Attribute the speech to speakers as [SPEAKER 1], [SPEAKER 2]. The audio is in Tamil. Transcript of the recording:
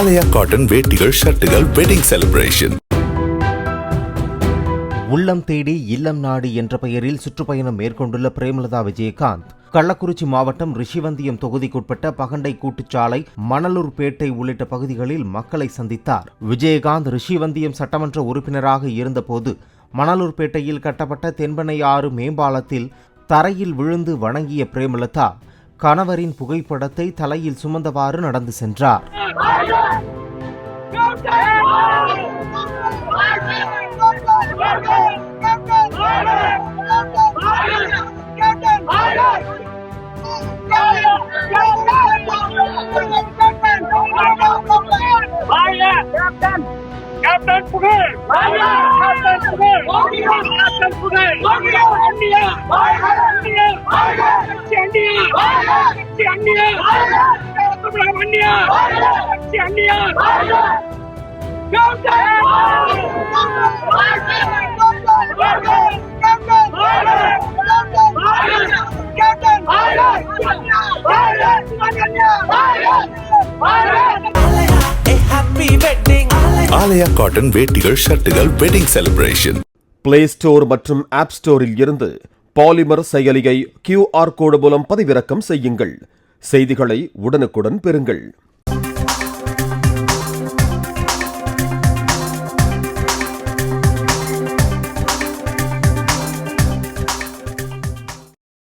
[SPEAKER 1] ஆலயா காட்டன் வேட்டிகள் ஷர்ட்டுகள் வெட்டிங் செலிப்ரேஷன்.
[SPEAKER 2] உள்ளம் தேடி இல்லம் நாடி என்ற பெயரில் சுற்றுப்பயணம் மேற்கொண்டுள்ள பிரேமலதா விஜயகாந்த் கள்ளக்குறிச்சி மாவட்டம் ரிஷிவந்தியம் தொகுதிக்குட்பட்ட பகண்டை கூட்டுச்சாலை, மணலூர்பேட்டை உள்ளிட்ட பகுதிகளில் மக்களை சந்தித்தார். விஜயகாந்த் ரிஷிவந்தியம் சட்டமன்ற உறுப்பினராக இருந்தபோது மணலூர்பேட்டையில் கட்டப்பட்ட தென்பெண்ணை ஆறு மேம்பாலத்தில் தரையில் விழுந்து வணங்கிய பிரேமலதா கணவரின் புகைப்படத்தை தலையில் சுமந்தவாறு நடந்து சென்றார்.
[SPEAKER 3] Captain Pugazh captain Pugazh captain Pugazh அண்ணியா அண்ணியா அண்ணியா அண்ணியா அண்ணியா
[SPEAKER 1] ஆலயா காட்டன் வேட்டிகள் ஷர்ட்டுகள் வெட்டிங் செலிப்ரேஷன்.
[SPEAKER 4] பிளே ஸ்டோர் மற்றும் ஆப் ஸ்டோரில் இருந்து பாலிமர் செயலியை QR கோடு மூலம் பதிவிறக்கம் செய்யுங்கள். செய்திகளை உடனுக்குடன் பெறுங்கள்.